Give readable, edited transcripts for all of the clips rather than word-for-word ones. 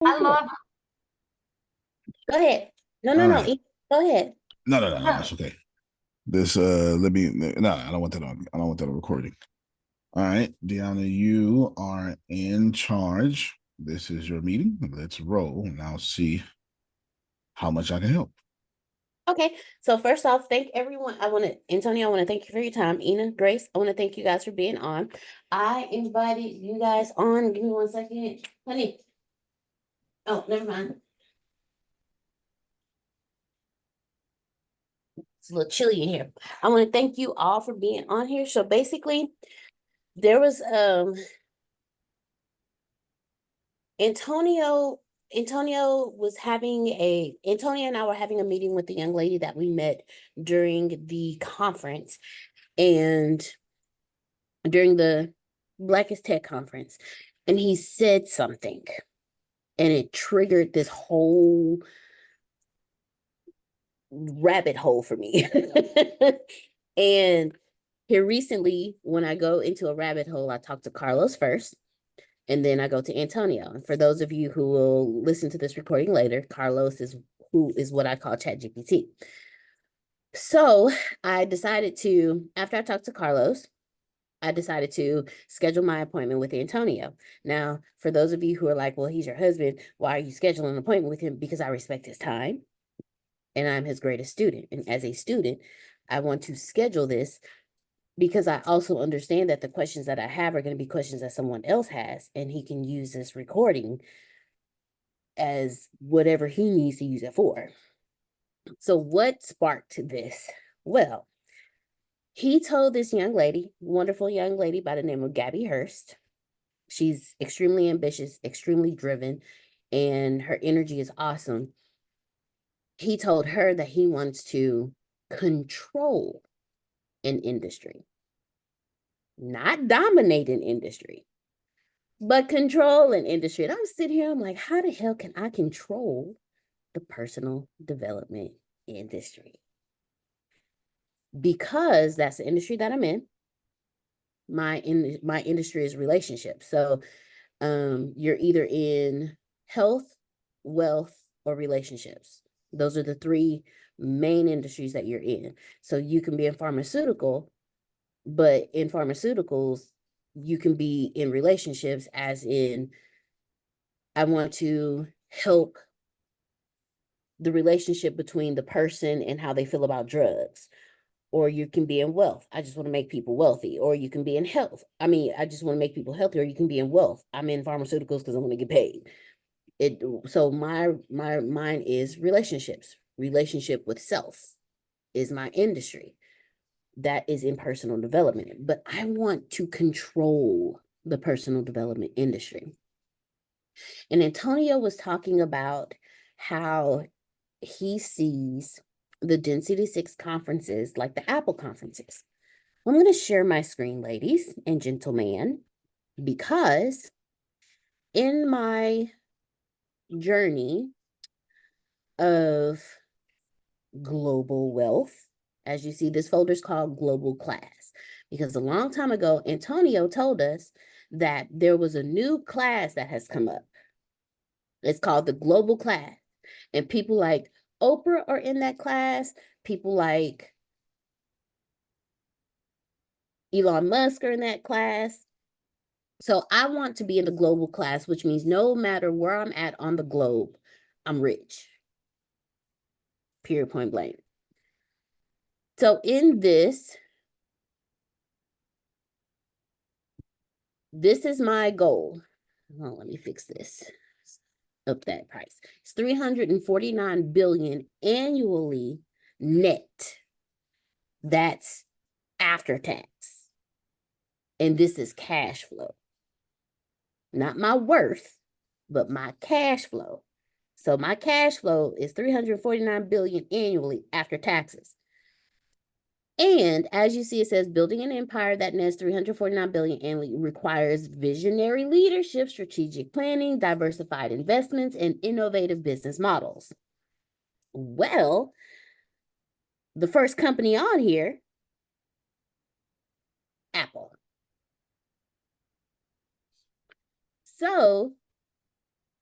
I love. Go ahead. No, All no, no. right. Go ahead. No, it's okay. This let me no, I don't want that on I don't want that on recording. All right, Deanna, you are in charge. This is your meeting. Let's roll and I'll see how much I can help. Okay. So first off, thank everyone. Antonio, I want to thank you for your time. Ina, Grace, I want to thank you guys for being on. I invited you guys on. Give me 1 second. Honey. Oh, never mind. It's a little chilly in here. I want to thank you all for being on here. So basically, there was Antonio Antonio and I were having a meeting with the young lady that we met during the conference and during the Blackest Tech conference. And he said something and it triggered this whole rabbit hole for me. And here recently, when I go into a rabbit hole, I talk to Carlos first. And then I go to Antonio. And for those of you who will listen to this recording later, Carlos is who is what I call ChatGPT. So I decided to, after I talked to Carlos, I decided to schedule my appointment with Antonio. Now, for those of you who are like, well, he's your husband, why are you scheduling an appointment with him? Because I respect his time and I'm his greatest student. And as a student, I want to schedule this because I also understand that the questions that I have are going to be questions that someone else has, and he can use this recording as whatever he needs to use it for. So, what sparked this? Well, he told this young lady, wonderful young lady by the name of Gabby Hurst. She's extremely ambitious, extremely driven, and her energy is awesome. He told her that he wants to control an industry, not dominate an industry, but control an industry. And I'm sitting here, I'm like, how the hell can I control the personal development industry? Because that's the industry that I'm in. My industry is relationships. So you're either in health, wealth, or relationships. Those are the three main industries that you're in. So you can be in pharmaceutical, but in pharmaceuticals, you can be in relationships, as in, I want to help the relationship between the person and how they feel about drugs. Or you can be in wealth. I just want to make people wealthy. Or you can be in health. I mean, I just want to make people healthy. Or you can be in wealth. I'm in pharmaceuticals because I want to get paid. So my mine is relationships. Relationship with self is my industry. That is in personal development. But I want to control the personal development industry. And Antonio was talking about how he sees the Density 6 conferences like the Apple conferences. I'm going to share my screen, ladies and gentlemen, because in my journey of global wealth, as you see, this folder is called Global Class, because a long time ago, Antonio told us that there was a new class that has come up. It's called the Global Class. And people like Oprah are in that class. People like Elon Musk are in that class. So I want to be in the global class, which means no matter where I'm at on the globe, I'm rich. Period, point blank. So in this is my goal. Oh, let me fix this. Up that price. It's 349 billion annually net. That's after tax. And this is cash flow. Not my worth, but my cash flow. So my cash flow is 349 billion annually after taxes. And as you see, it says building an empire that nets 349 billion annually requires visionary leadership, strategic planning, diversified investments, and innovative business models. Well, the first company on here, Apple. So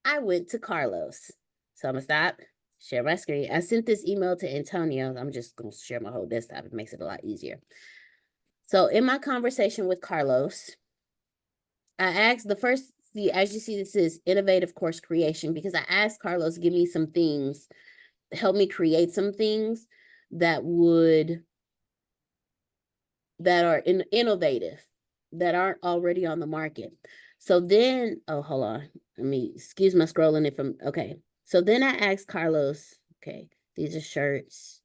I went to Carlos. So I'm gonna stop, share my screen. I sent this email to Antonio. I'm just gonna share my whole desktop. It makes it a lot easier. So in my conversation with Carlos, I asked the first, as you see, this is innovative course creation, because I asked Carlos, give me some things, help me create some things that are innovative, that aren't already on the market. So then, oh, hold on. Let me, excuse my scrolling if I'm, okay. So then I asked Carlos, okay, these are shirts.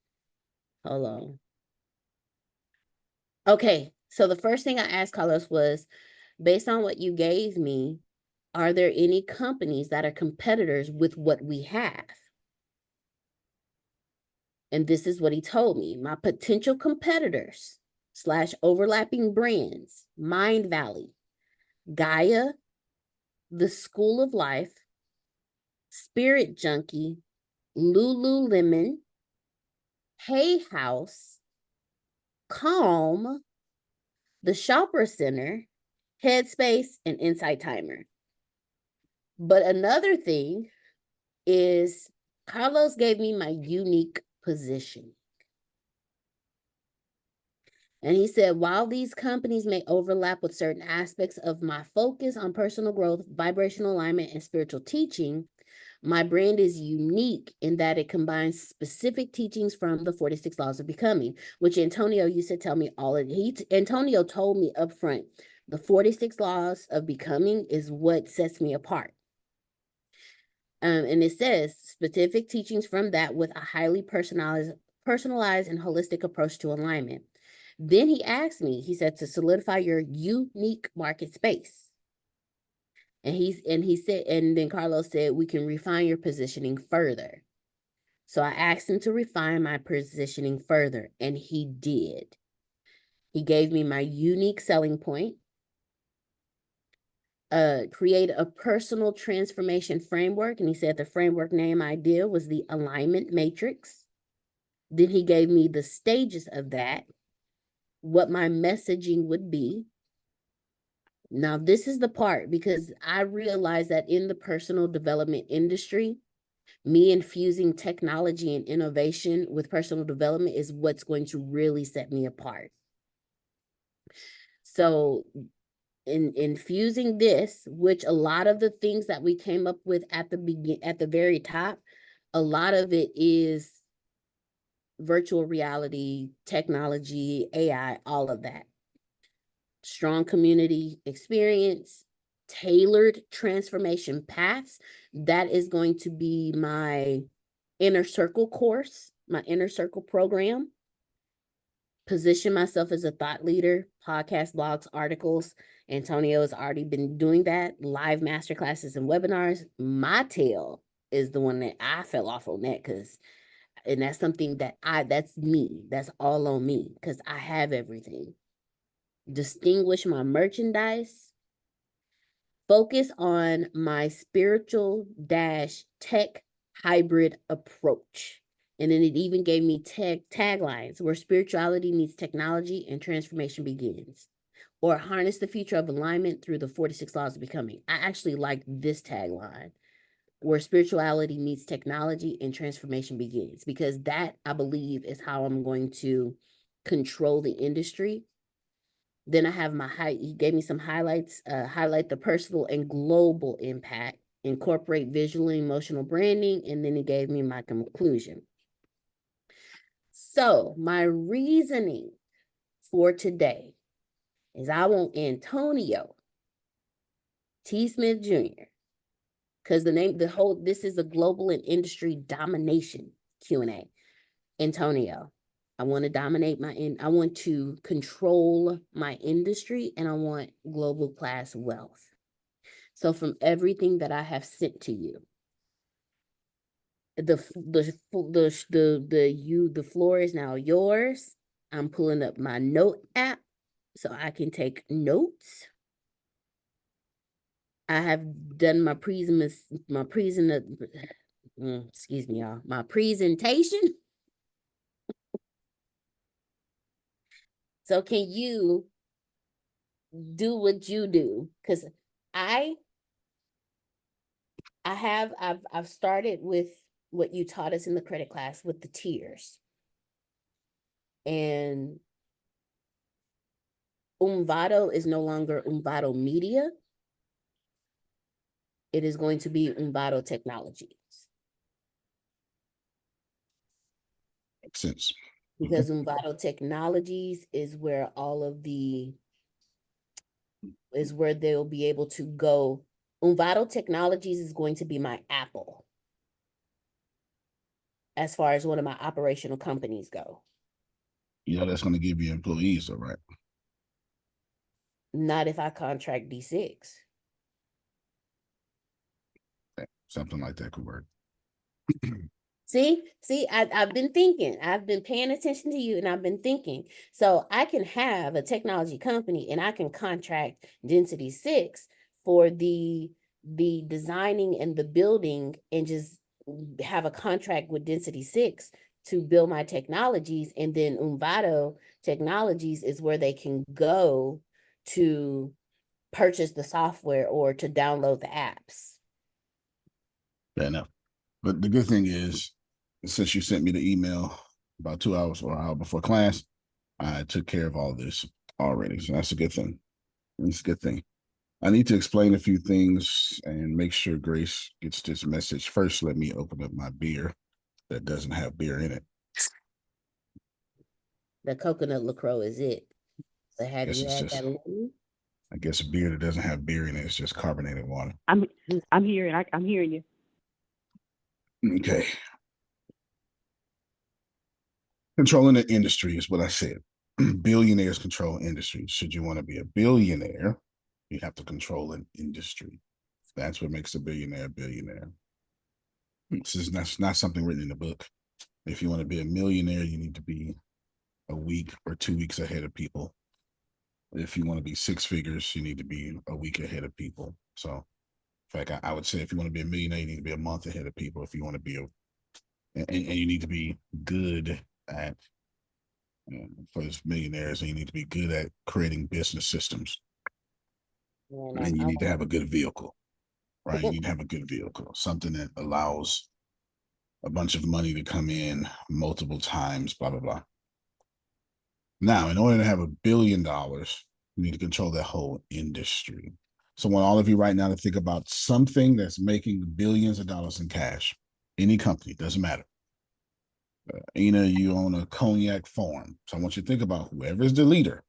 Hold on. Okay, so the first thing I asked Carlos was, based on what you gave me, are there any companies that are competitors with what we have? And this is what he told me. My potential competitors / overlapping brands: Mindvalley, Gaia, The School of Life, Spirit Junkie, Lululemon, Hay House, Calm, The Shopper Center, Headspace, and Insight Timer. But another thing is Carlos gave me my unique position. And he said, while these companies may overlap with certain aspects of my focus on personal growth, vibrational alignment, and spiritual teaching, my brand is unique in that it combines specific teachings from the 46 Laws of Becoming, which Antonio used to tell me all of it. Antonio told me up front, the 46 Laws of Becoming is what sets me apart. And it says specific teachings from that with a highly personalized and holistic approach to alignment. Then he asked me, he said, to solidify your unique market space. And then Carlos said, we can refine your positioning further. So I asked him to refine my positioning further, and he did. He gave me my unique selling point, create a personal transformation framework. And he said the framework name idea was the alignment matrix. Then he gave me the stages of that, what my messaging would be. Now, this is the part, because I realized that in the personal development industry, me infusing technology and innovation with personal development is what's going to really set me apart. So in infusing this, which a lot of the things that we came up with at the very top, a lot of it is virtual reality, technology, AI, all of that. Strong community experience, tailored transformation paths. That is going to be my inner circle course, my inner circle program. Position myself as a thought leader, podcast, blogs, articles. Antonio has already been doing that, live masterclasses and webinars. My tail is the one that I fell off on that, and that's something that's me. That's all on me, because I have everything. Distinguish my merchandise. Focus on my spiritual / tech hybrid approach. And then it even gave me taglines: where spirituality meets technology and transformation begins, or harness the future of alignment through the 46 Laws of Becoming. I actually like this tagline: where spirituality meets technology and transformation begins, because that, I believe, is how I'm going to control the industry. Then I have he gave me some highlights, highlight the personal and global impact, incorporate visual and emotional branding, and then he gave me my conclusion. So my reasoning for today is I want Antonio T. Smith Jr., because this is a global and industry domination Q&A. Antonio, I want to dominate I want to control my industry, and I want global class wealth. So from everything that I have sent to you, the floor is now yours. I'm pulling up my note app so I can take notes. I have done my excuse me, y'all, my presentation. So can you do what you do? Because I've started with what you taught us in the credit class with the tiers. And Umvado is no longer Umvado Media. It is going to be Umvado Technologies. Makes sense. Because Umvado Technologies is where all of the is where they'll be able to go. Umvado Technologies is going to be my Apple as far as one of my operational companies go. You know that's going to give you employees, though, right? Not if I contract D6. Okay. Something like that could work. See, I've been thinking, I've been paying attention to you, and I've been thinking. So I can have a technology company and I can contract Density 6 for the designing and the building, and just have a contract with Density 6 to build my technologies. And then Umvado Technologies is where they can go to purchase the software or to download the apps. Fair enough. But the good thing is, since you sent me the email about 2 hours or an hour before class, I took care of all this already. So that's a good thing. It's a good thing. I need to explain a few things and make sure Grace gets this message. First, let me open up my beer that doesn't have beer in it. The coconut LaCroix is it. So have Guess you it's had just, that lemon? I guess a beer that doesn't have beer in it is just carbonated water. I'm hearing I'm hearing you. Okay. Controlling the industry is what I said. Billionaires control industry. Should you want to be a billionaire, you have to control an industry. That's what makes a billionaire a billionaire. This is not something written in the book. If you want to be a millionaire, you need to be a week or 2 weeks ahead of people. If you want to be six figures, you need to be a week ahead of people. So, in fact, I would say if you want to be a millionaire, you need to be a month ahead of people. If you want to be and you need to be good at, for those millionaires, and you need to be good at creating business systems. And you need to have a good vehicle, right? You need to have a good vehicle, something that allows a bunch of money to come in multiple times, blah, blah, blah. Now, in order to have $1 billion, you need to control that whole industry. So I want all of you right now to think about something that's making billions of dollars in cash. Any company, doesn't matter. Ina, you own a cognac farm. So I want you to think about whoever's the leader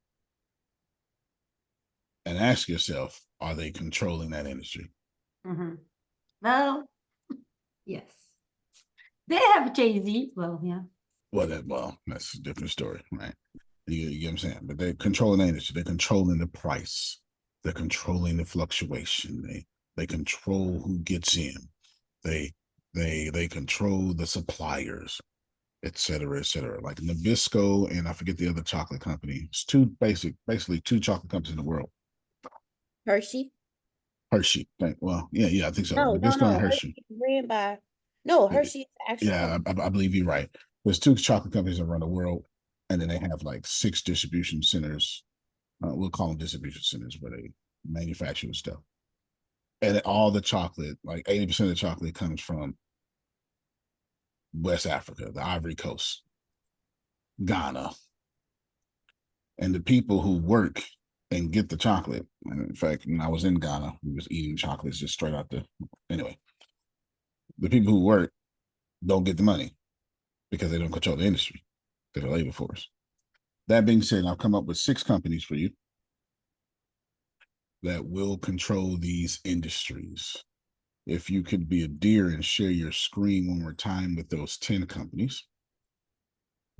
and ask yourself, are they controlling that industry? Mm-hmm. Well, yes. They have Jay-Z. Well, yeah. Well, that's a different story, right? You get what I'm saying? But they're controlling the industry. They're controlling the price. They're controlling the fluctuation. They control who gets in. They control the suppliers, et cetera, et cetera. Like Nabisco and I forget the other chocolate company. It's basically two chocolate companies in the world. Hershey? Hershey. Well, yeah, I think so. No, Nabisco and Hershey. Hershey ran by. No, Hershey is the actual Yeah, company. I believe you're right. There's two chocolate companies around the world, and then they have like 6 distribution centers. We'll call them distribution centers where they manufacture the stuff. And all the chocolate, like 80% of the chocolate comes from West Africa, the Ivory Coast, Ghana. And the people who work and get the chocolate, and in fact, when I was in Ghana, we was eating chocolates just straight out the, anyway, the people who work don't get the money because they don't control the industry. They're the labor force. That being said, I've come up with 6 companies for you that will control these industries. If you could be a dear and share your screen one more time with those 10 companies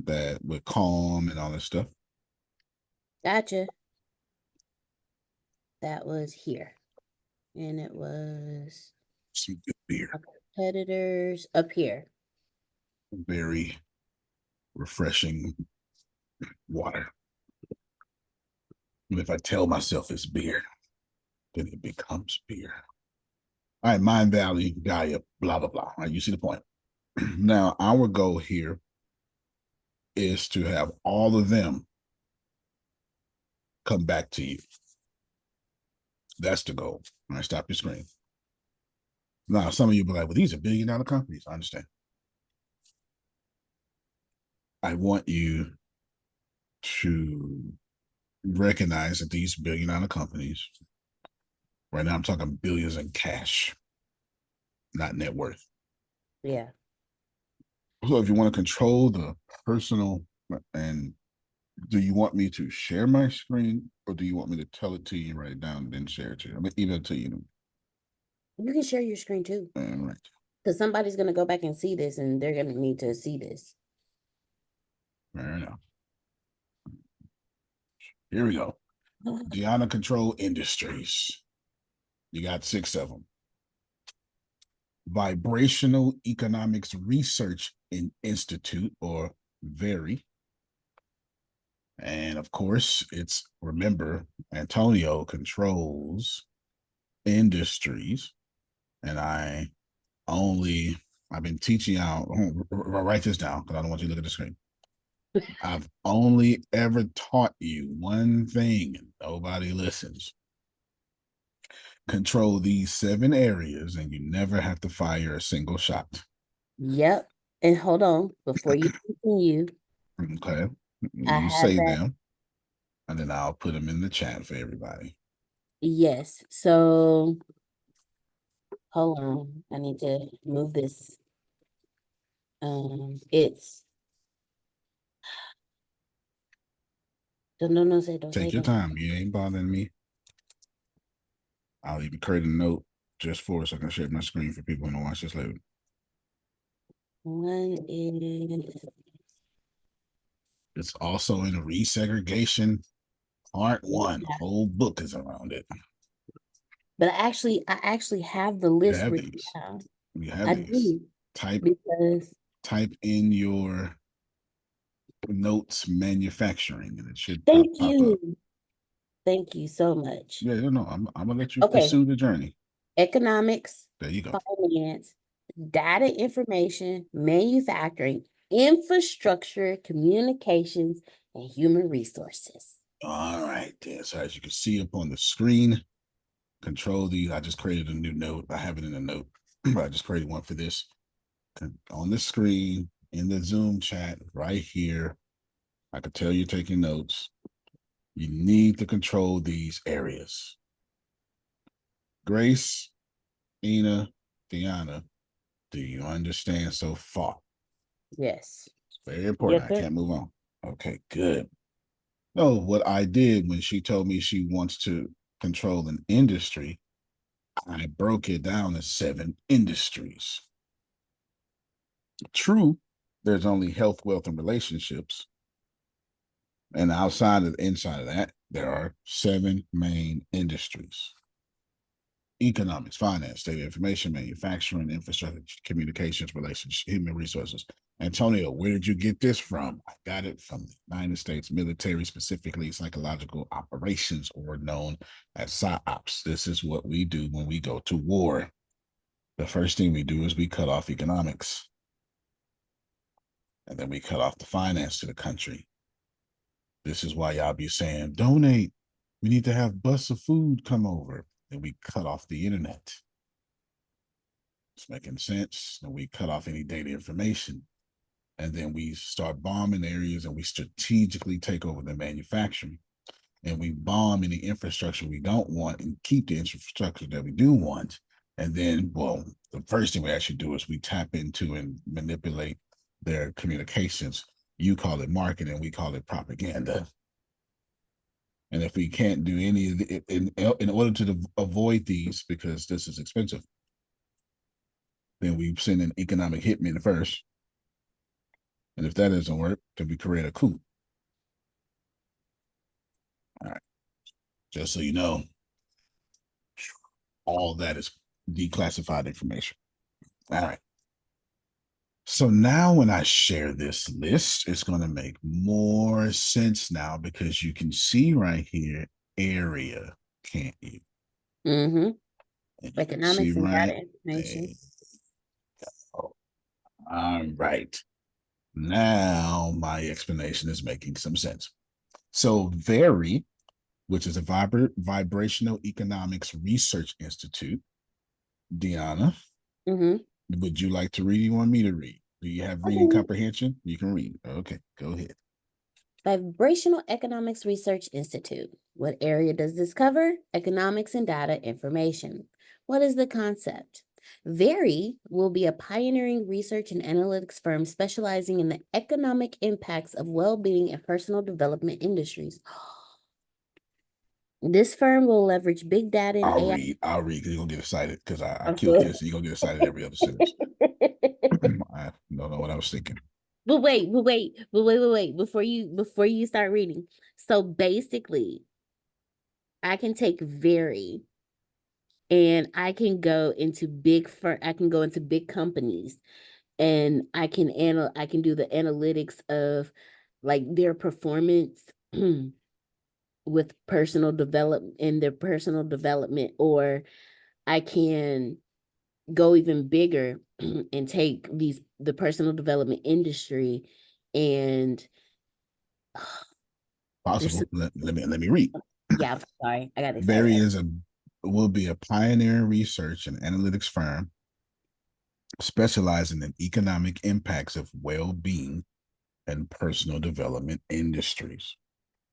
that with Calm and all that stuff. Gotcha. That was here. And it was Some good beer. competitors up here. Very refreshing water. And if I tell myself it's beer, then it becomes beer. All right, Mindvalley, Gaia, blah, blah, blah. All right, you see the point. Now, our goal here is to have all of them come back to you. That's the goal. All right, stop your screen. Now, some of you be like, well, these are billion-dollar companies. I understand. I want you to recognize that these billion-dollar companies, right now I'm talking billions in cash, not net worth. Yeah. So if you want to control the personal, and do you want me to share my screen, or do you want me to tell it to you, write it down, and then share it to you? I mean, email it to you. You can share your screen too. All right. Because somebody's going to go back and see this, and they're going to need to see this. Fair enough. Here we go. Deanna Control Industries. You got 6 of them. Vibrational Economics Research Institute, or VERI. And of course, it's, remember, Antonio controls industries. And I've been teaching out, write this down because I don't want you to look at the screen. I've only ever taught you one thing, and nobody listens. Control these 7 areas, and you never have to fire a single shot. Yep. And hold on, before you continue. Okay. I You have say that. them, and then I'll put them in the chat for everybody. Yes. So hold on. I need to move this. It's don't say Take your time. You ain't bothering me. I'll even create a note just for so I can share my screen for people who don't watch this later. One is, It's also in a resegregation part 1. Yeah. Whole book is around it. but I actually have the You list have written these. down. You have I these. do, because Type in your notes manufacturing, and it should thank pop up. you. Thank you so much. Yeah, no, I'm gonna let you Okay. pursue the journey. Economics, There you go. finance, data information, manufacturing, infrastructure, communications, and human resources. All right, then. So as you can see up on the screen, control these. I just created a new note. I have it in a note, but I just created one for this. On the screen, in the Zoom chat, right here, I could tell you're taking notes. You need to control these areas. Grace, Ina, Deanna, do you understand so far? Yes. It's very important. Yes, I sir. can't move on. Okay, good. No, what I did when she told me she wants to control an industry, I broke it down to 7 industries. True, there's only health, wealth, and relationships. And inside of that, there are 7 main industries: economics, finance, data information, manufacturing, infrastructure, communications, relations, human resources. Antonio, where did you get this from? I got it from the United States military, specifically psychological operations, or known as PsyOps. This is what we do when we go to war. The first thing we do is we cut off economics. And then we cut off the finance to the country. This is why y'all be saying, donate. We need to have bus of food come over. And we cut off the internet. It's making sense. And we cut off any data information. And then we start bombing areas, and we strategically take over the manufacturing. And we bomb any infrastructure we don't want and keep the infrastructure that we do want. And then, well, the first thing we actually do is we tap into and manipulate their communications. You call it marketing, we call it propaganda. And if we can't do any of the, in order to avoid these, because this is expensive, then we send an economic hitman first. And if that doesn't work, then we create a coup. All right. Just so you know, all that is declassified information. All right. So now when I share this list, it's going to make more sense now, because you can see right here, area, can't you? Mm-hmm. And Economics and right data information. there. All right. Now my explanation is making some sense. So VERI, which is a Vibrational Economics Research Institute, Deanna, Would you like to read? You want me to read? Do you have reading comprehension? You can read. Okay, go ahead. Vibrational Economics Research Institute. What area does this cover? Economics and data information. What is the concept? VERI will be a pioneering research and analytics firm specializing in the economic impacts of well-being and personal development industries. This firm will leverage big data and AI. I'll read because you're gonna get excited because I killed this. You're gonna get excited every other sentence. I don't know what I was thinking. But wait. Before you start reading. So basically, I can take VERI and I can go into big companies and I can do the analytics of like their performance with personal development and their personal development, or I can go even bigger and take the personal development industry and Possible. Let me read. Yeah, I'm sorry. I got excited. VERI will be a pioneer research and analytics firm specializing in economic impacts of well-being and personal development industries.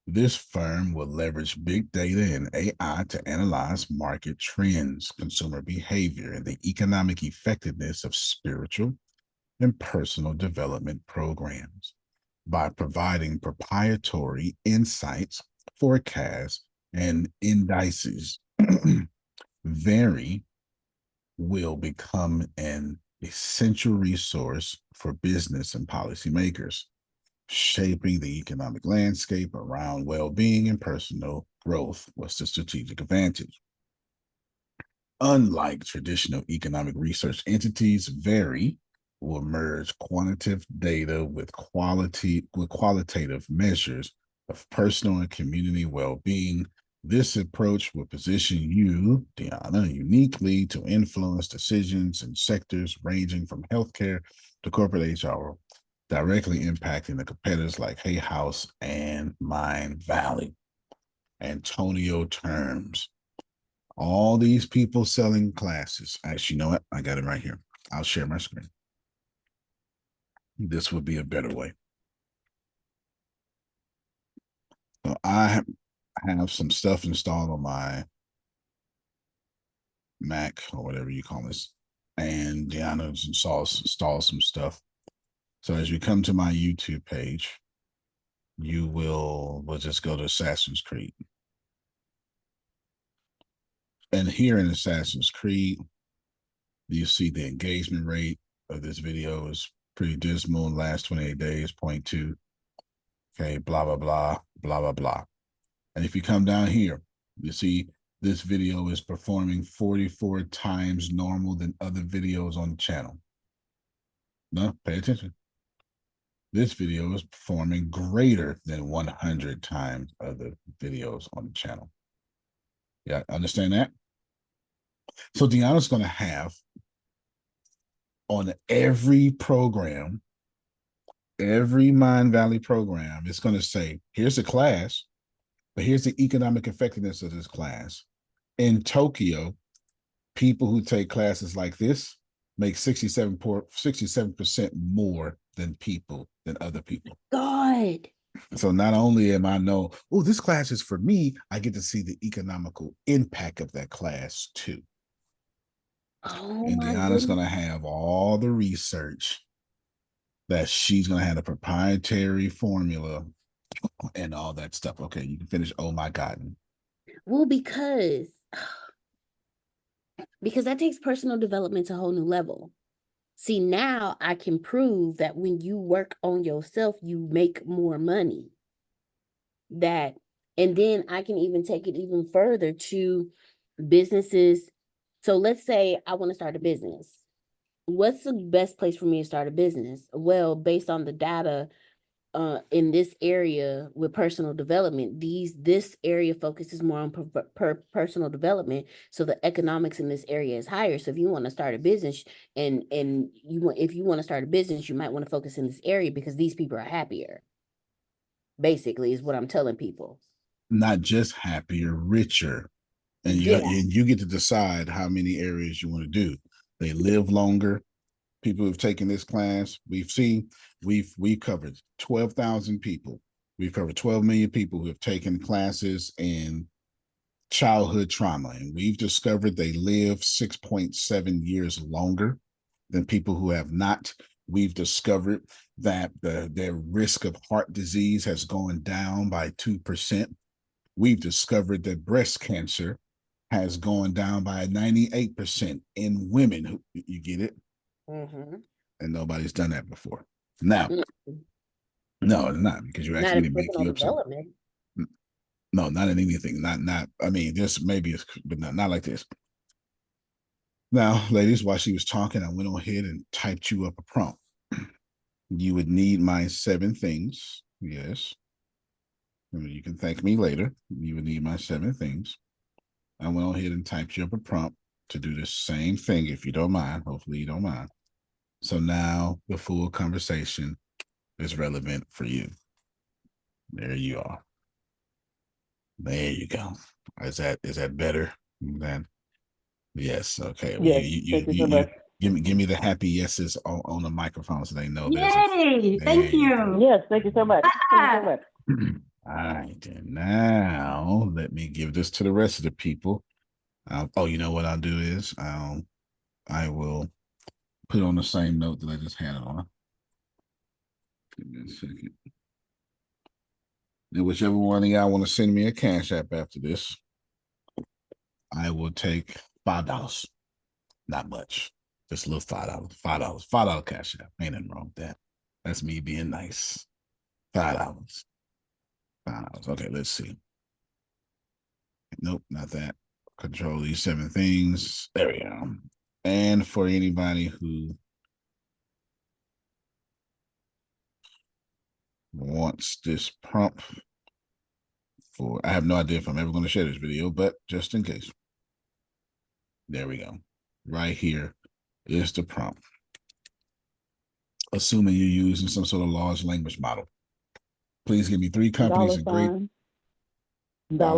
This firm will leverage big data and AI to analyze market trends, consumer behavior, and the economic effectiveness of spiritual and personal development programs by providing proprietary insights, forecasts, and indices. VERI will become an essential resource for business and policymakers, shaping the economic landscape around well-being and personal growth. What's the strategic advantage? Unlike traditional economic research entities, VERI will merge quantitative data with qualitative measures of personal and community well-being. This approach will position you, Deanna, uniquely to influence decisions in sectors ranging from healthcare to corporate HR, directly impacting the competitors like Hay House and Mindvalley. Antonio Terms. All these people selling classes. Actually, you know what? I got it right here. I'll share my screen. This would be a better way. So I have some stuff installed on my Mac or whatever you call this, and Deanna's installed some stuff. So as you come to my YouTube page, we'll just go to Assassin's Creed. And here in Assassin's Creed, you see the engagement rate of this video is pretty dismal in the last 28 days, 0.2. Okay, blah, blah, blah, blah, blah, blah. And if you come down here, you see this video is performing 44 times normal than other videos on the channel. No, pay attention. This video is performing greater than 100 times other videos on the channel. Yeah, understand that? So Deanna's going to have on every program, every Mindvalley program, it's going to say, here's a class, but here's the economic effectiveness of this class. In Tokyo, people who take classes like this make 67% more than other people. God. So not only am I know, oh, this class is for me, I get to see the economical impact of that class too. Oh, and Deanna's going to have all the research that she's going to have a proprietary formula and all that stuff. Okay, you can finish. Oh my God. Well, because that takes personal development to a whole new level. See, now I can prove that when you work on yourself, you make more money. And then I can even take it even further to businesses. So let's say I want to start a business. What's the best place for me to start a business? Well, based on the data in this area with personal development, this area focuses more on personal development, so the economics in this area is higher. So if you want to start a business if you want to start a business, you might want to focus in this area because these people are happier, basically, is what I'm telling people. Not just happier, richer. And you get to decide how many areas you want to do. They live longer. People who've taken this class, we've covered 12,000 people. We've covered 12 million people who have taken classes in childhood trauma, and we've discovered they live 6.7 years longer than people who have not. We've discovered that their risk of heart disease has gone down by 2%. We've discovered that breast cancer has gone down by 98% in women. Who, you get it? Mm-hmm. And nobody's done that before. Now, Mm-hmm. no, it's not, because you're Not asking in me to make personal you up something. development. No, not in anything. Not. I mean, this maybe, but not like this. Now, ladies, while she was talking, I went on ahead and typed you up a prompt. You would need my 7 things. Yes. You can thank me later. You would need my 7 things. I went on ahead and typed you up a prompt to do the same thing, if you don't mind. Hopefully you don't mind. So now the full conversation is relevant for you. There you are. There you go. Is that better than? Yes. Okay. Well, Yes, thank you so much. give me the happy yeses on the microphone so they know there's a. Yay! Thank you you. Yes, thank you so much. Thank you so much. All right, and now let me give this to the rest of the people. Oh, you know what I'll do is I will put it on the same note that I just had it on. Give me a second. And whichever one of y'all want to send me a cash app after this, I will take $5. Not much. Just a little $5. $5 cash app. Ain't nothing wrong with that. That's me being nice. $5. $5. Okay, let's see. Nope, not that. Control these 7 things. There we go. And for anybody who wants this prompt for, I have no idea if I'm ever going to share this video, but just in case. There we go. Right here is the prompt. Assuming you're using some sort of large language model. Please give me 3 companies and great.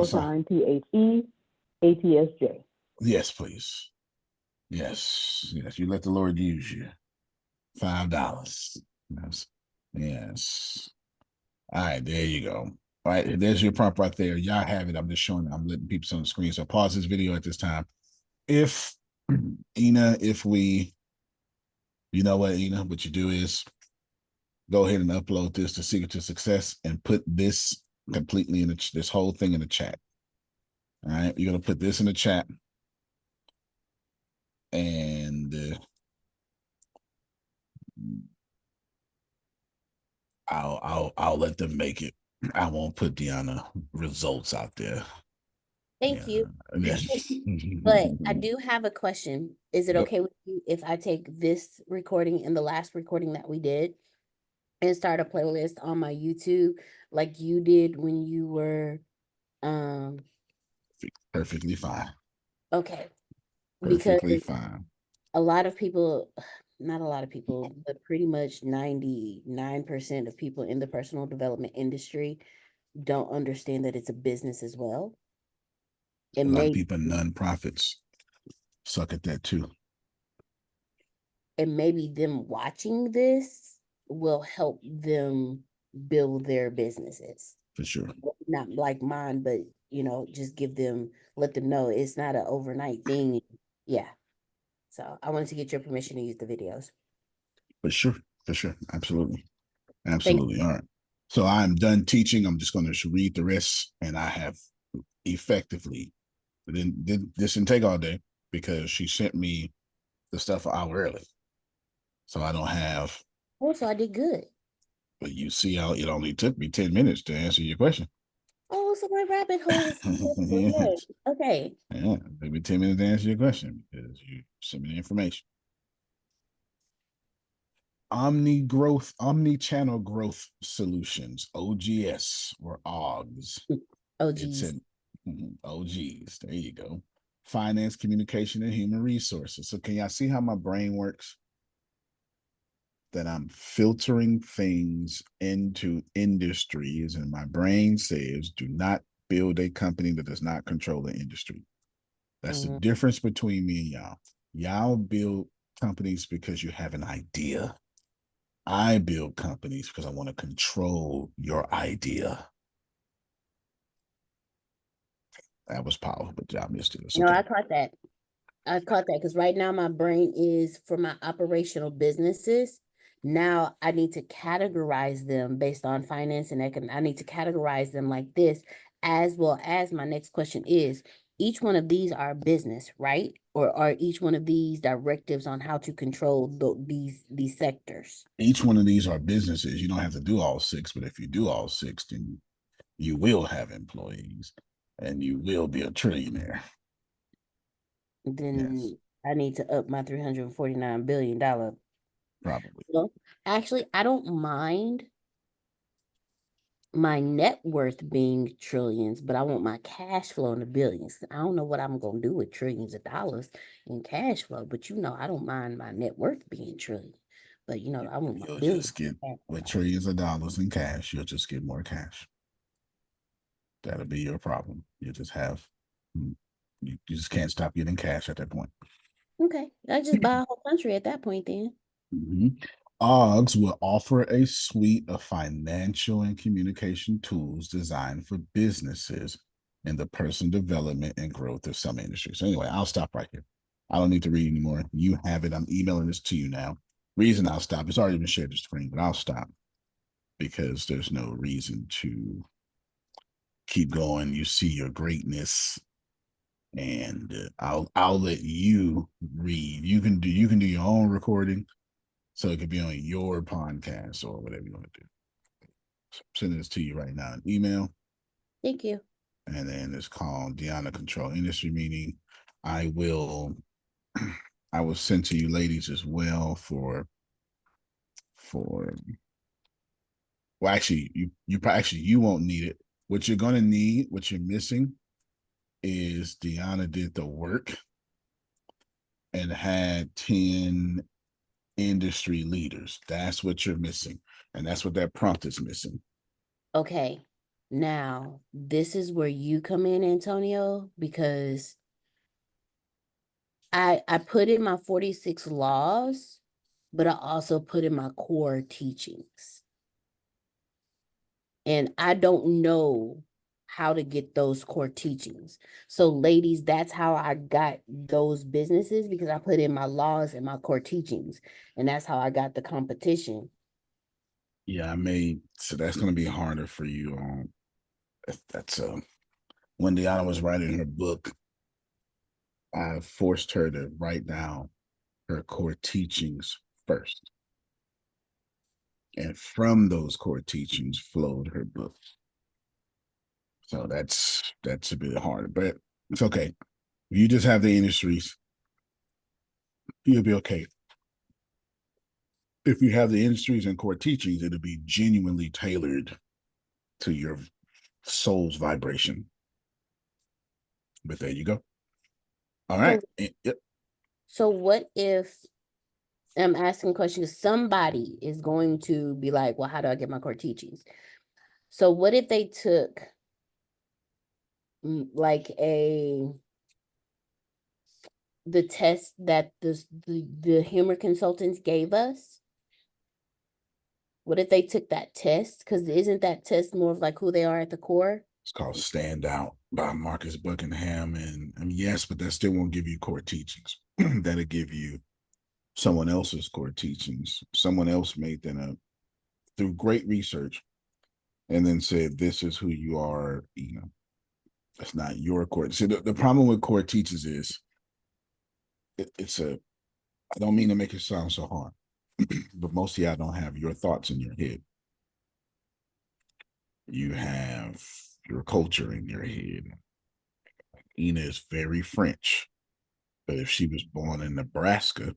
$sign THEATSJ. Yes, please. Yes. Yes. You let the Lord use you. $5. Yes. Yes. All right, there you go. All right, there's your prompt right there. Y'all have it. I'm just showing, I'm letting people see on the screen. So pause this video at this time. If Ina, if we, you know what, Ina, what you do is go ahead and upload this to Secret to Success and put this completely in this whole thing in the chat. All right, you're gonna put this in the chat, and I'll let them make it. I won't put Deanna results out there. Thank you. Yes. But I do have a question. Is it Yep. okay with you if I take this recording and the last recording that we did and start a playlist on my YouTube like you did when you were Perfectly fine. okay. Perfectly Because fine. a lot of people, not a lot of people, but pretty much 99% of people in the personal development industry don't understand that it's a business as well. A lot of people in nonprofits suck at that too. And maybe them watching this will help them build their businesses. For sure. Not like mine, but just let them know it's not an overnight thing. Yeah. So I wanted to get your permission to use the videos. For sure. For sure. Absolutely. Absolutely. All right. So I'm done teaching. I'm just going to read the rest, and I have effectively, this didn't take all day because she sent me the stuff an hour early. So I don't have. Oh, so I did good. But you see how it only took me 10 minutes to answer your question. Oh, so my rabbit hole is yes. Okay. Yeah, maybe 10 minutes to answer your question because you sent me the information. Omni-channel growth solutions, OGS or OGS. OGs. It's an OGs. There you go. Finance, communication, and human resources. So can y'all see how my brain works? That I'm filtering things into industries, and my brain says, do not build a company that does not control the industry. That's the difference between me and y'all. Y'all build companies because you have an idea. I build companies because I want to control your idea. That was powerful, but y'all missed it. It's No, okay. I caught that. I caught that because right now my brain is for my operational businesses. Now I need to categorize them based on finance and econ. I need to categorize them like this, as well as my next question is, each one of these are business, right? Or are each one of these directives on how to control these sectors? Each one of these are businesses. You don't have to do all six, but if you do all six, then you will have employees and you will be a trillionaire. Yes, Then I need to up my $349 billion. probably. Well, actually, I don't mind my net worth being trillions, but I want my cash flow in the billions. I don't know what I'm gonna do with trillions of dollars in cash flow, but I don't mind my net worth being trillion. But I want my You'll billions. just get, with trillions of dollars in cash, you'll just get more cash. That'll be your problem. You just have, you just can't stop getting cash at that point. Okay, I just buy a whole country at that point then. OGS will offer a suite of financial and communication tools designed for businesses in the personal development and growth of some industries. So anyway, I'll stop right here. I don't need to read anymore. You have it. I'm emailing this to you now. Reason I'll stop. It's already been shared the screen, but I'll stop because there's no reason to keep going. You see your greatness, and I'll let you read. You can do your own recording, so it could be on your podcast or whatever you want to do. So I'm sending this to you right now, an email. Thank you. And then it's called Deanna Control Industry Meeting. I will send to you ladies as well for well, actually, you won't need it. What you're gonna need, what you're missing, is Deanna did the work and had 10 industry leaders. That's what you're missing. And that's what that prompt is missing. Okay. Now, this is where you come in, Antonio, because I put in my 46 laws, but I also put in my core teachings. And I don't know how to get those core teachings. So ladies, that's how I got those businesses, because I put in my laws and my core teachings. And that's how I got the competition. Yeah, so that's going to be harder for you. That's when Deanna was writing her book, I forced her to write down her core teachings first. And from those core teachings flowed her book. So that's a bit harder, but it's okay. If you just have the industries, you'll be okay. If you have the industries and core teachings, it'll be genuinely tailored to your soul's vibration. But there you go. All right. Yep. So what if I'm asking questions? Somebody is going to be like, well, how do I get my core teachings? So what if they took like the test that the humor consultants gave us? What if they took that test? Because isn't that test more of like who they are at the core? It's called Stand Out by Marcus Buckingham. And I mean, yes, but that still won't give you core teachings. That'll give you someone else's core teachings. Someone else made them up through great research and then said, this is who you are. That's not your core. See, the problem with core teachers is I don't mean to make it sound so hard, but most of y'all don't have your thoughts in your head. You have your culture in your head. Ina is very French, but if she was born in Nebraska,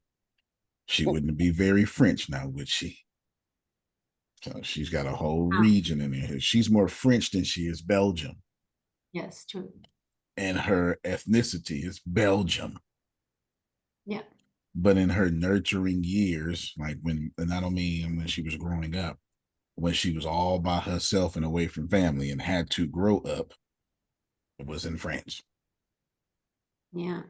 she wouldn't be very French now, would she? So she's got a whole region in her. She's more French than she is Belgium. Yes, true. And her ethnicity is Belgium. Yeah. But in her nurturing years, and I don't mean when she was growing up, when she was all by herself and away from family and had to grow up, it was in France. Yeah.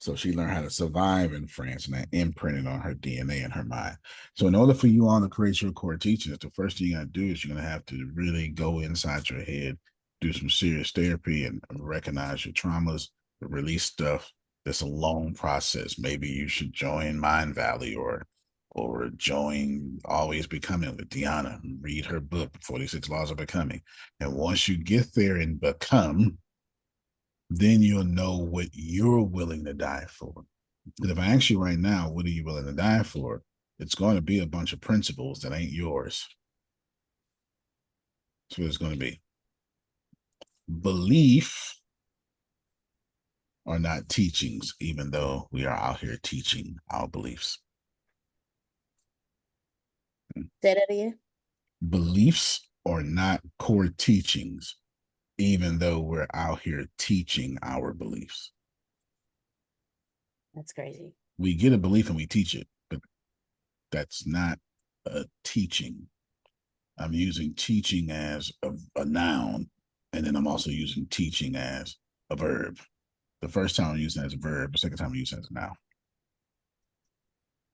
So she learned how to survive in France, and that imprinted on her DNA and her mind. So in order for you all to create your core teachings, the first thing you got to do is you're going to have to really go inside your head, do some serious therapy, and recognize your traumas, release stuff. It's a long process. Maybe you should join Mindvalley or join Always Becoming with Deanna. Read her book, 46 Laws of Becoming. And once you get there and become, then you'll know what you're willing to die for. But if I ask you right now, what are you willing to die for? It's going to be a bunch of principles that ain't yours. That's what it's going to be. Belief are not teachings, even though we are out here teaching our beliefs. Say that again. Beliefs are not core teachings, even though we're out here teaching our beliefs. That's crazy. We get a belief and we teach it, but that's not a teaching. I'm using teaching as a noun, and then I'm also using teaching as a verb. The first time I'm using it as a verb, the second time I'm using it as a noun.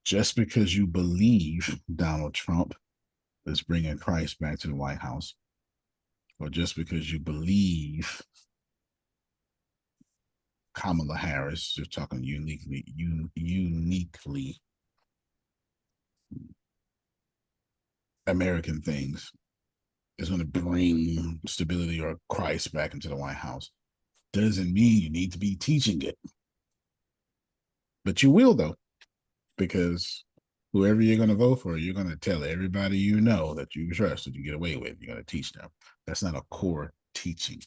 Just because you believe Donald Trump is bringing Christ back to the White House, or just because you believe Kamala Harris, just talking uniquely American things, is going to bring stability or Christ back into the White House, doesn't mean you need to be teaching it. But you will, though, because whoever you're going to vote for, you're going to tell everybody you know that you trust that you get away with. You're going to teach them. That's not a core teaching.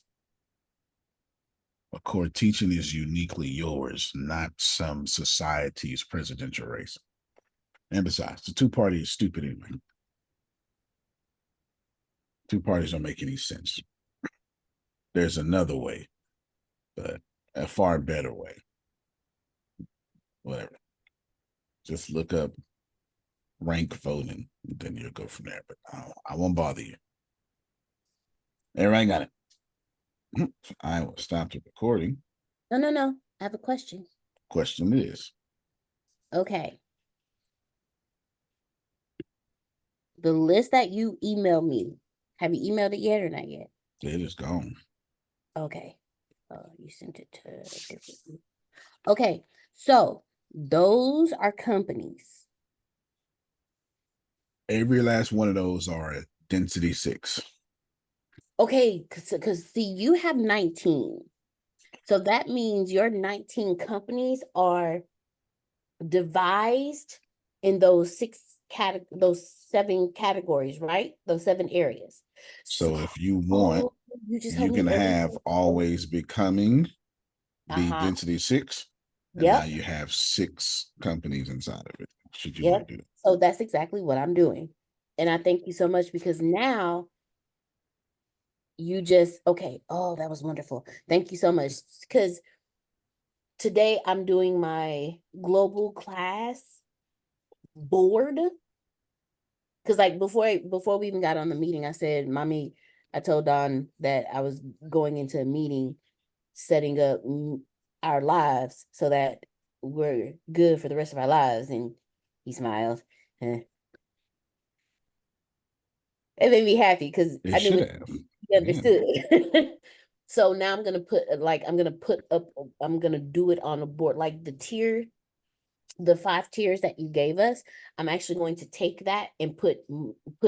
A core teaching is uniquely yours, not some society's presidential race. And besides, the two party is stupid anyway. Two parties don't make any sense. There's another way, but a far better way. Whatever. Just look up rank voting, and then you'll go from there. But I won't bother you. Everybody got it. So I will stop the recording. No. I have a question. Question is, Okay. The list that you emailed me, have you emailed it yet or not yet? it is gone. Okay. You sent it to different. Okay. So those are companies. Every last one of those are at density 6. Okay, because see, you have 19. So that means your 19 companies are devised in those those 7 categories, right? Those 7 areas. So if you want, you just you helped me can have everything. Always Becoming be Uh-huh. density 6. And now Yep. you have 6 companies inside of it, should you Yep. want to do that. So that's exactly what I'm doing. And I thank you so much because now you just, okay. Oh, that was wonderful. Thank you so much. Because today I'm doing my global class board. Because like before we even got on the meeting, I said, Mommy, I told Don that I was going into a meeting, setting up our lives so that we're good for the rest of our lives. And he smiled. It made me happy because It I knew should what have. he understood. So now I'm gonna put I'm gonna do it on a board, like the 5 tiers that you gave us. I'm actually going to take that and put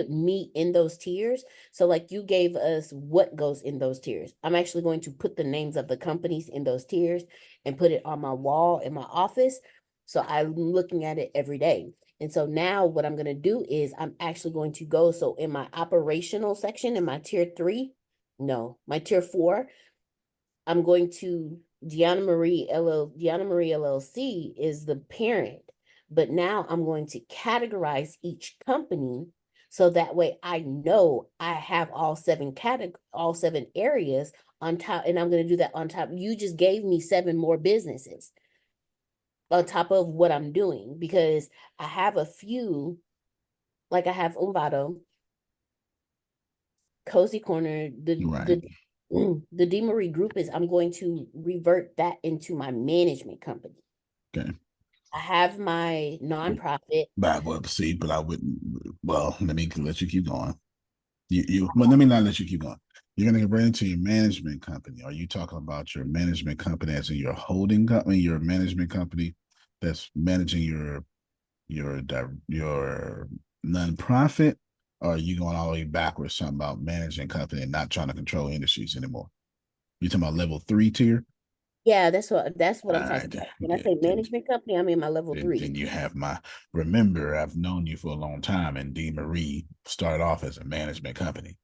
me in those tiers. So like you gave us what goes in those tiers. I'm actually going to put the names of the companies in those tiers and put it on my wall in my office. So I'm looking at it every day. And so now what I'm going to do is I'm actually going to go. So in my operational section, in my tier 4, I'm going to Deanna Marie LLC is the parent, but now I'm going to categorize each company so that way I know I have all 7 areas on top, and I'm going to do that on top. You just gave me 7 more businesses on top of what I'm doing because I have a few, like I have Umbado, Cozy Corner, Right. the DeMarie group I'm going to revert that into my management company. Okay. I have my nonprofit. Well, see, but I wouldn't. Well, let me let you keep going. Well, let me not let you keep going. You're gonna get right into your management company. Are you talking about your management company as in your holding company, your management company that's managing your nonprofit? Or are you going all the way backwards, something about managing company and not trying to control industries anymore? You talking about level 3 tier? Yeah, that's what All I'm talking right, about. When I yeah, say management company, I'm in my level then 3. you have my remember. I've known you for a long time, and D. Marie started off as a management company.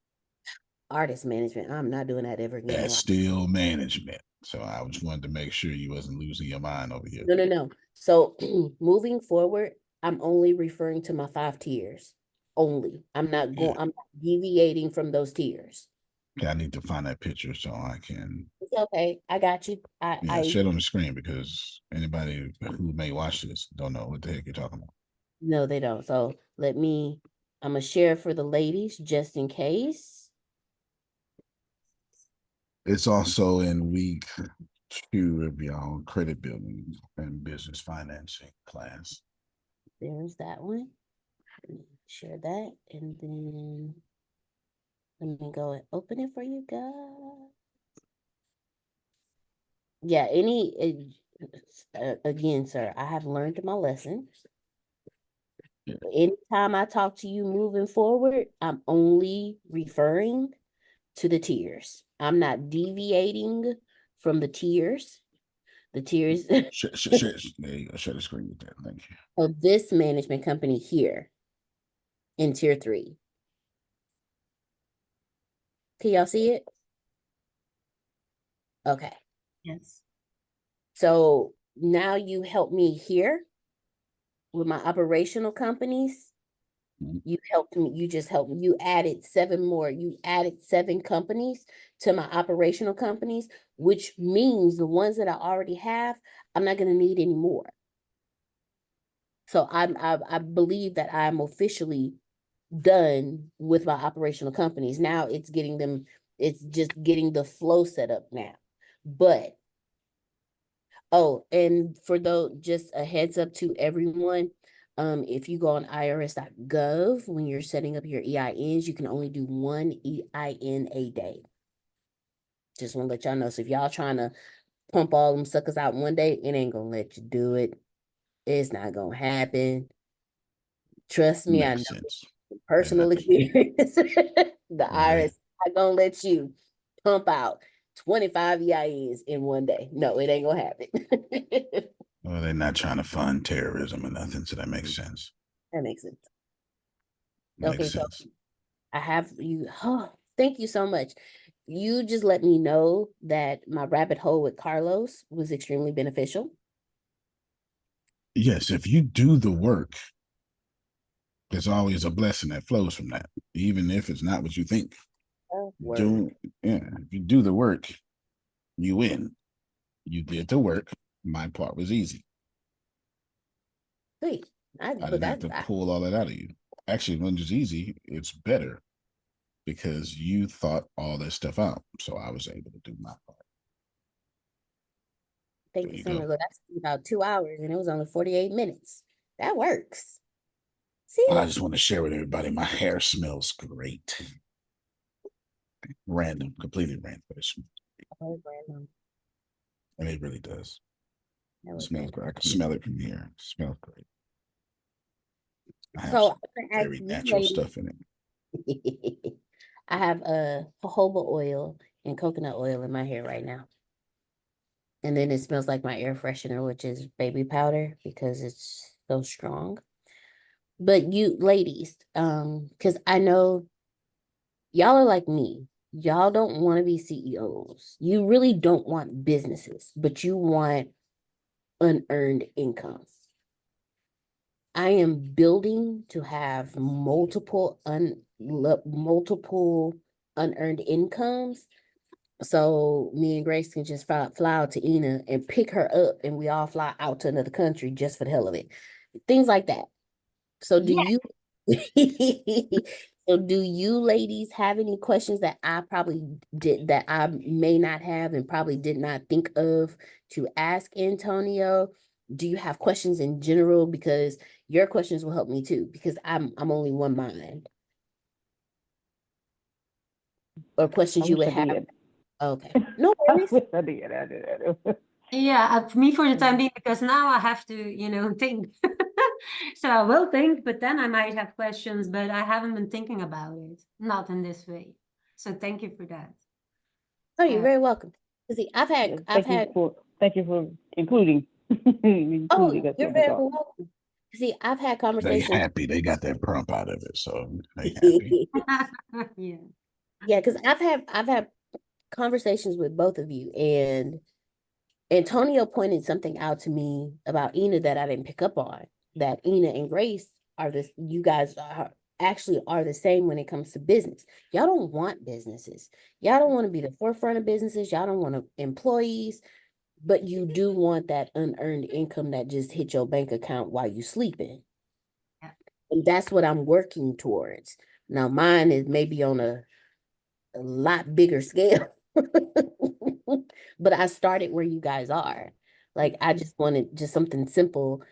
Artist management. I'm not doing that ever again in That's life. still management. So I just wanted to make sure you wasn't losing your mind over here. No, no, no. So moving forward, I'm only referring to my 5 tiers. Only. I'm not Yeah. I'm not deviating from those tiers. Okay, I need to find that picture so I can It's okay. I got you. share it on the screen because anybody who may watch this don't know what the heck you're talking about. No, they don't. So I'm gonna share for the ladies just in case. It's also in week 2 of y'all credit building and business financing class. There's that one. Share that, and then let me go and open it for you guys. Yeah, again, sir, I have learned my lesson. Yeah. Anytime I talk to you moving forward, I'm only referring to the tiers. I'm not deviating from the tiers. The tiers There you go. Share the screen with that. Thank you. of this management company here in tier 3. Can y'all see it? Okay. Yes. So now you help me here with my operational companies. You helped me. You just helped me. You added 7 more. You added 7 companies to my operational companies, which means the ones that I already have, I'm not going to need any more. So I believe that I'm officially done with my operational companies. Now it's just getting the flow set up now. But oh, and for those, just a heads up to everyone, if you go on irs.gov, when you're setting up your EINs, you can only do 1 EIN a day. Just want to let y'all know. So if y'all trying to pump all them suckers out in one day, it ain't gonna let you do it. It's not gonna happen. Trust me, I know Makes sense. personal experience. The IRS not gonna let you pump out 25 EINs in one day. No, it ain't gonna happen. Well, they're not trying to fund terrorism or nothing, so that makes sense. That makes sense. Makes sense. So I have you. Oh, thank you so much. You just let me know that my rabbit hole with Carlos was extremely beneficial. Yes, if you do the work, there's always a blessing that flows from that, even if it's not what you think. Oh, Do if you do the work, you win. You did the work. My part was easy. Sweet. I didn't have to pull all that out of you. Actually, when it's easy, it's better because you thought all this stuff out. So I was able to do my part. Thank you so much. Look, that's about 2 hours and it was only 48 minutes. That works. See? Well, I just want to share with everybody my hair smells great. Random, completely random, but it smells great. Random. And it really does. It smells Random. great. I can smell it from here. It smells great. I have So some very natural stuff in it. I have jojoba oil and coconut oil in my hair right now. And then it smells like my air freshener, which is baby powder because it's so strong. But you ladies, because I know y'all are like me. Y'all don't want to be CEOs. You really don't want businesses, but you want unearned income. I am building to have multiple unearned incomes. So me and Grace can just fly out to Ina and pick her up and we all fly out to another country just for the hell of it. Things like that. So do you so do you ladies have any questions that I probably did that I may not have and probably did not think of to ask Antonio? do you have questions in general? Because your questions will help me too, because I'm only one mind. Or questions you would have. Okay. No worries. I did. Yeah, for me for the time being, because now I have to, think. So I will think, but then I might have questions, but I haven't been thinking about it, not in this way. So thank you for that. Oh, you're very welcome. See, I've had Thank you for including oh, us you're in the very thought. welcome. See, I've had They conversations. happy. They got that prompt out of it, so they happy. Yeah. Yeah, because I've had conversations with both of you, and Antonio pointed something out to me about Ina that I didn't pick up on. That Ina and Grace are this. You guys are actually are the same when it comes to business. Y'all don't want businesses. Y'all don't want to be the forefront of businesses. Y'all don't want employees, but you do want that unearned income that just hit your bank account while you sleeping. Yeah. And that's what I'm working towards. Now, mine is maybe on a lot bigger scale. But I started where you guys are. Like, I just wanted just something simple.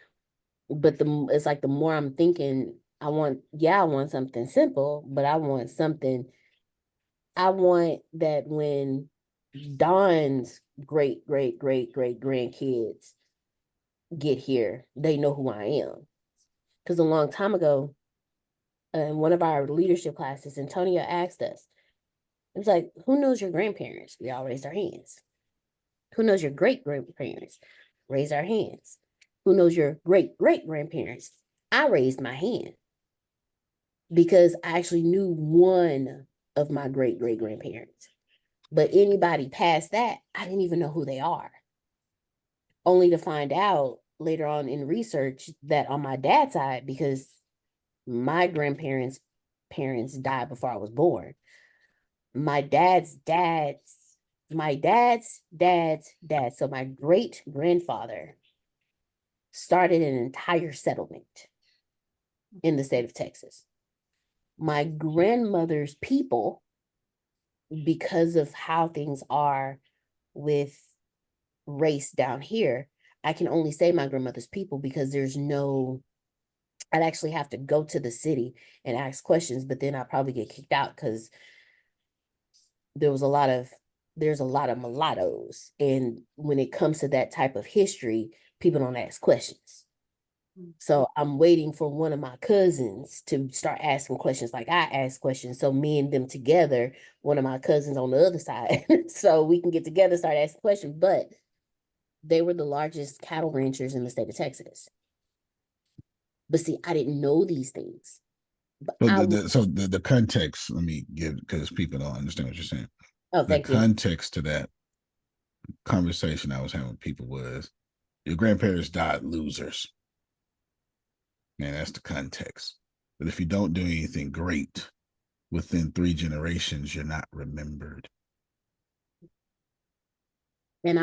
But it's like the more I'm thinking, I want something simple, but I want that when Don's great, great, great, great grandkids get here, they know who I am. Because a long time ago, in one of our leadership classes, Antonio asked us, it was like, who knows your grandparents? We all raised our hands. Who knows your great grandparents? Raise our hands. Who knows your great great grandparents? I raised my hand because I actually knew one of my great great grandparents. But anybody past that, I didn't even know who they are. Only to find out later on in research that on my dad's side, because my grandparents' parents died before I was born. My dad's dad, so my great grandfather started an entire settlement in the state of Texas. My grandmother's people, because of how things are with race down here, I can only say my grandmother's people because I'd actually have to go to the city and ask questions, but then I'd probably get kicked out because there's a lot of mulattoes. And when it comes to that type of history, people don't ask questions. So I'm waiting for one of my cousins to start asking questions like I ask questions. So me and them together, one of my cousins on the other side, so we can get together, start asking questions. But they were the largest cattle ranchers in the state of Texas. But see, I didn't know these things. But So the context, let me give, because people don't understand what you're saying. Oh, the thank you. context to that conversation I was having with people was your grandparents died losers. Man, that's the context. But if you don't do anything great within 3 generations, you're not remembered. And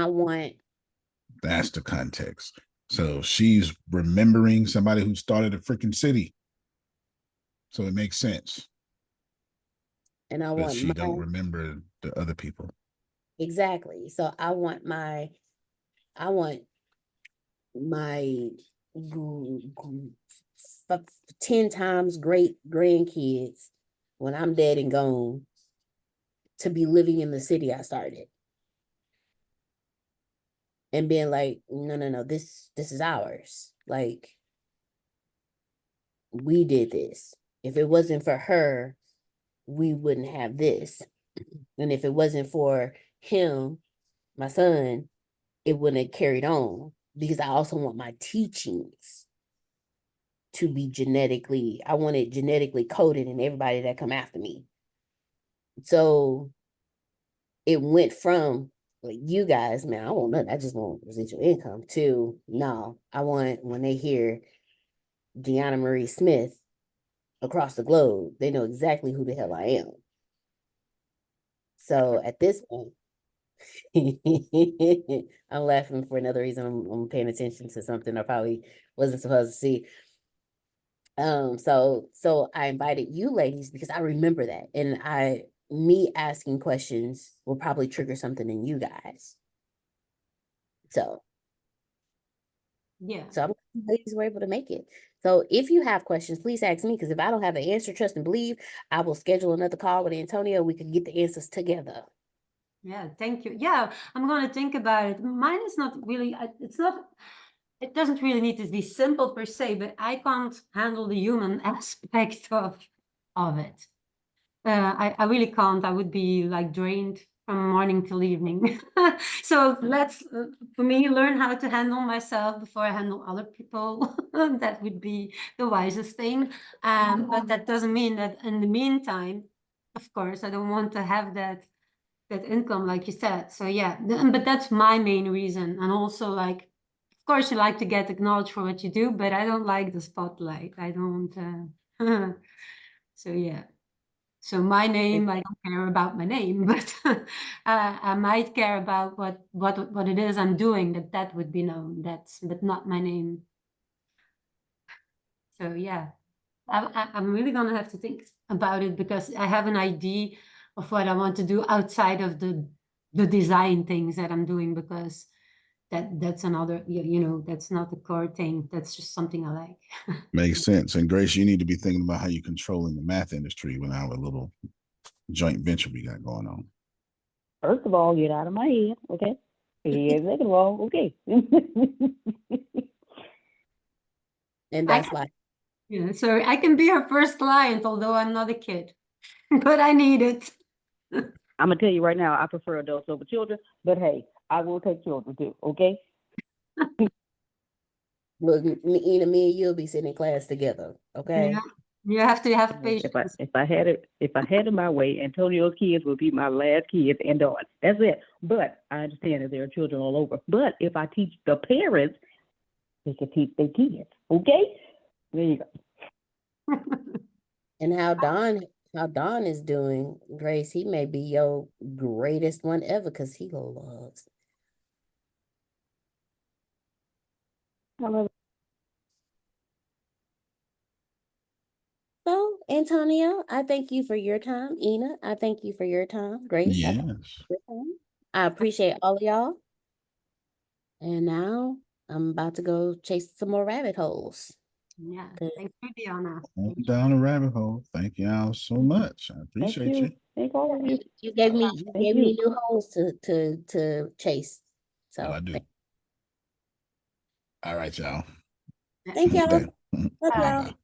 that's the context. So she's remembering somebody who started a freaking city. So it makes sense. And but she don't remember the other people. Exactly. So I want my 10 times great grandkids when I'm dead and gone to be living in the city I started. And being like, no, this is ours. Like, we did this. If it wasn't for her, we wouldn't have this. And if it wasn't for him, my son, it wouldn't have carried on, because I also want my teachings to be I want it genetically coded in everybody that come after me. So it went from like, you guys, man, I want nothing. I just want residual income, to no, I want, when they hear Deanna Marie Smith across the globe, they know exactly who the hell I am. So at this point, I'm laughing for another reason. I'm paying attention to something I probably wasn't supposed to see. So I invited you ladies because I remember that, and me asking questions will probably trigger something in you guys. So Yeah. So I'm glad ladies were able to make it. So if you have questions, please ask me, because if I don't have an answer, trust and believe, I will schedule another call with Antonio. We can get the answers together. Yeah, thank you. Yeah, I'm going to think about it. Mine is not really, it's not, it doesn't really need to be simple per se, but I can't handle the human aspect of it. I really can't. I would be like drained from morning till evening. So let's, for me, learn how to handle myself before I handle other people. That would be the wisest thing. But that doesn't mean that in the meantime, of course, I don't want to have that income, like you said. So yeah, but that's my main reason. And also, like, of course, you like to get acknowledged for what you do, but I don't like the spotlight. I don't. So yeah. So my name, I don't care about my name, but I might care about what it is I'm doing, that would be known. But not my name. So yeah, I'm really gonna have to think about it, because I have an idea of what I want to do outside of the design things that I'm doing, because that's another, that's not the core thing. That's just something I like. Makes sense. And Grace, you need to be thinking about how you're controlling the math industry with our little joint venture we got going on. First of all, get out of my head, okay? And second of all, okay. And that's why. Yeah, so I can be her first client, although I'm not a kid, but I need it. I'm gonna tell you right now, I prefer adults over children, but hey, I will take children too, okay? Look, me and you'll be sitting in class together, okay? Yeah. You have to have patience. If I had it my way, Antonio's kids would be my last kids and daughters. That's it. But I understand that there are children all over. But if I teach the parents, they can teach their kids. Okay? There you go. And how Don is doing, Grace, he may be your greatest one ever, because he loves. I love it. So, Antonio, I thank you for your time. Ina, I thank you for your time. Grace, I thank you Yes. for your time. I appreciate all of y'all. And now I'm about to go chase some more rabbit holes. Yeah, 'Cause thank you, Diana. Down a rabbit hole. Thank y'all so much. I Thank appreciate you. you. Thank all of you. you gave me Thank you. new holes to chase. Well, So I do. All right, y'all. thank y'all. Okay. Love y'all. Bye.